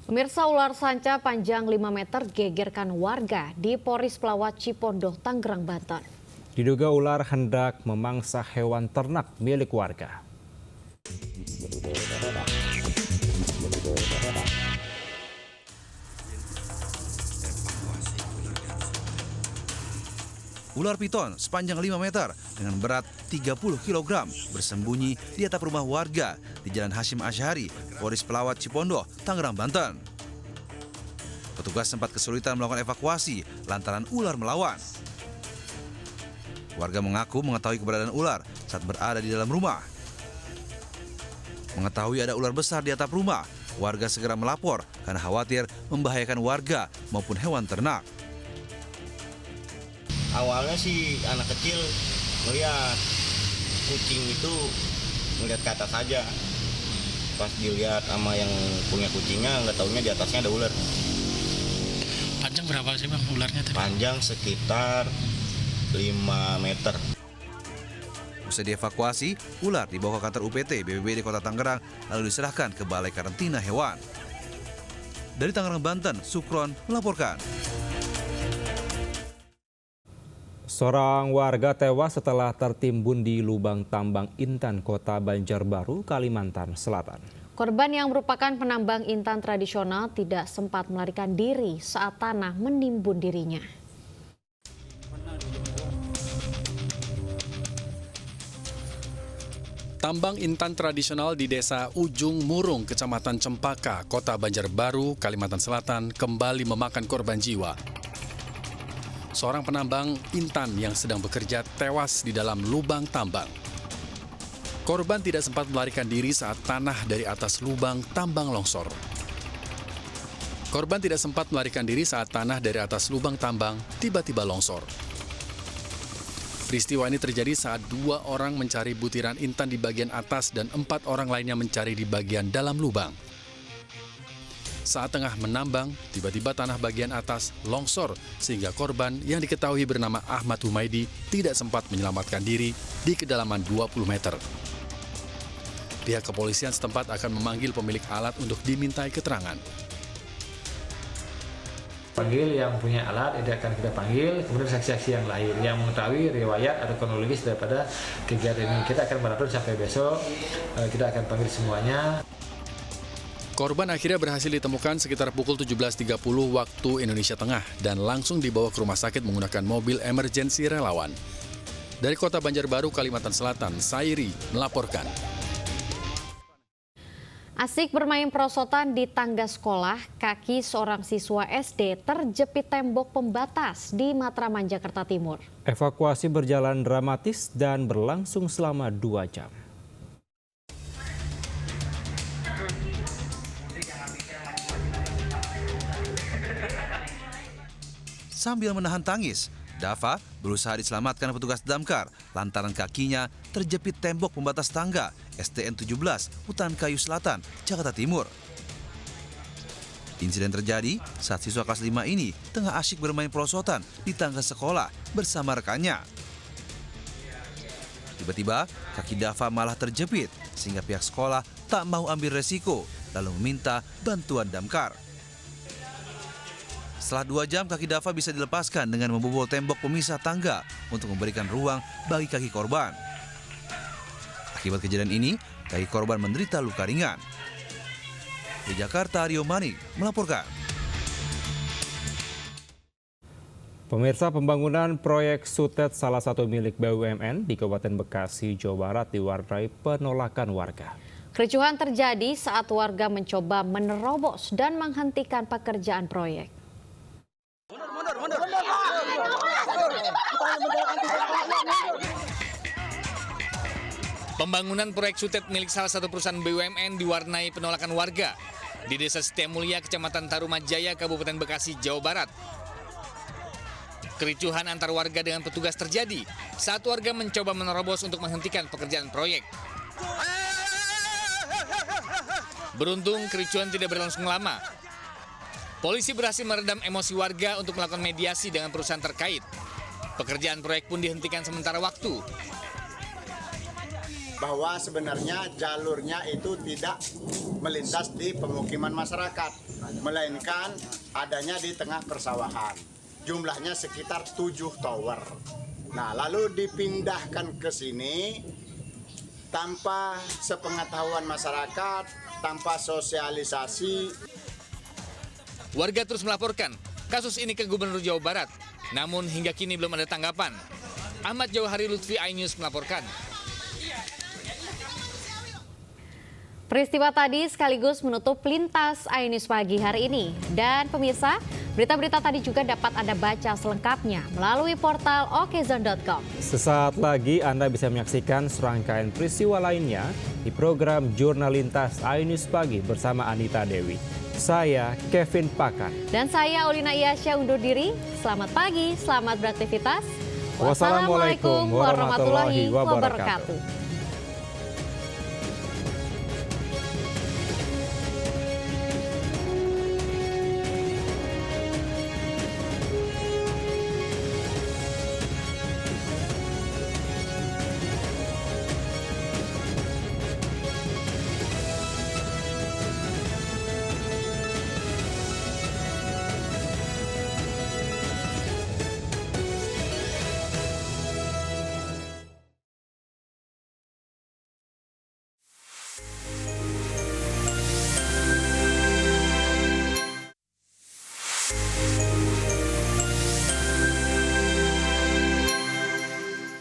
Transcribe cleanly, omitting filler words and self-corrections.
Pemirsa, ular sanca panjang 5 meter gegerkan warga di Polres Pelawat Cipondoh, Tangerang, Banten. Diduga ular hendak memangsa hewan ternak milik warga. Ular piton sepanjang 5 meter dengan berat 30 kg bersembunyi di atap rumah warga di Jalan Hashim Asyhari, Polres Pelawat Cipondoh, Tangerang, Banten. Petugas sempat kesulitan melakukan evakuasi lantaran ular melawan. Warga mengaku mengetahui keberadaan ular saat berada di dalam rumah. Mengetahui ada ular besar di atap rumah, warga segera melapor karena khawatir membahayakan warga maupun hewan ternak. Awalnya sih anak kecil melihat kucing itu melihat ke atas saja. Pas dilihat sama yang punya kucingnya, nggak taunya di atasnya ada ular. Panjang berapa sih bang ularnya tadi? Panjang sekitar 5 meter. Usai dievakuasi, ular dibawa ke kantor UPT BPBD Kota Tangerang lalu diserahkan ke Balai Karantina Hewan. Dari Tangerang, Banten, Sukron melaporkan. Seorang warga tewas setelah tertimbun di lubang tambang intan Kota Banjarbaru, Kalimantan Selatan. Korban yang merupakan penambang intan tradisional tidak sempat melarikan diri saat tanah menimbun dirinya. Tambang intan tradisional di Desa Ujung Murung, Kecamatan Cempaka, Kota Banjarbaru, Kalimantan Selatan kembali memakan korban jiwa. Seorang penambang intan yang sedang bekerja tewas di dalam lubang tambang. Korban tidak sempat melarikan diri saat tanah dari atas lubang tambang longsor. Korban tidak sempat melarikan diri saat tanah dari atas lubang tambang tiba-tiba longsor. Peristiwa ini terjadi saat 2 orang mencari butiran intan di bagian atas dan 4 orang lainnya mencari di bagian dalam lubang. Saat tengah menambang, tiba-tiba tanah bagian atas longsor sehingga korban yang diketahui bernama Ahmad Humaidi tidak sempat menyelamatkan diri di kedalaman 20 meter. Pihak kepolisian setempat akan memanggil pemilik alat untuk dimintai keterangan. Panggil yang punya alat, itu akan kita panggil, kemudian saksi-saksi yang lain yang mengetahui riwayat atau kronologis daripada kegiatan ini. Kita akan maraton sampai besok, kita akan panggil semuanya. Korban akhirnya berhasil ditemukan sekitar pukul 17.30 waktu Indonesia Tengah dan langsung dibawa ke rumah sakit menggunakan mobil emergensi relawan. Dari Kota Banjarbaru, Kalimantan Selatan, Sairi melaporkan. Asik bermain perosotan di tangga sekolah, kaki seorang siswa SD terjepit tembok pembatas di Matraman, Jakarta Timur. Evakuasi berjalan dramatis dan berlangsung selama 2 jam. Sambil menahan tangis, Dava berusaha diselamatkan petugas damkar lantaran kakinya terjepit tembok pembatas tangga SDN 17 Hutan Kayu Selatan, Jakarta Timur. Insiden terjadi saat siswa kelas 5 ini tengah asyik bermain perosotan di tangga sekolah bersama rekannya. Tiba-tiba kaki Dava malah terjepit sehingga pihak sekolah tak mau ambil resiko lalu meminta bantuan damkar. Setelah 2 jam, kaki Dava bisa dilepaskan dengan membobol tembok pemisah tangga untuk memberikan ruang bagi kaki korban. Akibat kejadian ini, kaki korban menderita luka ringan. Di Jakarta, Rio Mani melaporkan. Pemirsa, pembangunan proyek Sutet salah satu milik BUMN di Kabupaten Bekasi, Jawa Barat diwarnai penolakan warga. Kericuhan terjadi saat warga mencoba menerobos dan menghentikan pekerjaan proyek. Pembangunan proyek Sutet milik salah satu perusahaan BUMN diwarnai penolakan warga di Desa Setiamulya, Kecamatan Tarumajaya, Kabupaten Bekasi, Jawa Barat. Kericuhan antar warga dengan petugas terjadi saat warga mencoba menerobos untuk menghentikan pekerjaan proyek. Beruntung kericuhan tidak berlangsung lama. Polisi berhasil meredam emosi warga untuk melakukan mediasi dengan perusahaan terkait. Pekerjaan proyek pun dihentikan sementara waktu. bahwa sebenarnya jalurnya itu tidak melintas di pemukiman masyarakat, melainkan adanya di tengah persawahan. Jumlahnya sekitar 7 tower. Nah, lalu dipindahkan ke sini tanpa sepengetahuan masyarakat, tanpa sosialisasi. Warga terus melaporkan kasus ini ke Gubernur Jawa Barat, namun hingga kini belum ada tanggapan. Ahmad Jauhari Lutfi, iNews melaporkan. Peristiwa tadi sekaligus menutup lintas iNews pagi hari ini. Dan pemirsa, berita-berita tadi juga dapat Anda baca selengkapnya melalui portal okezone.com. Sesaat lagi Anda bisa menyaksikan serangkaian peristiwa lainnya di program Jurnal Lintas iNews Pagi bersama Anita Dewi. Saya Kevin Pakar. Dan saya Olina Iyasya undur diri. Selamat pagi, selamat beraktivitas. Wassalamualaikum warahmatullahi wabarakatuh.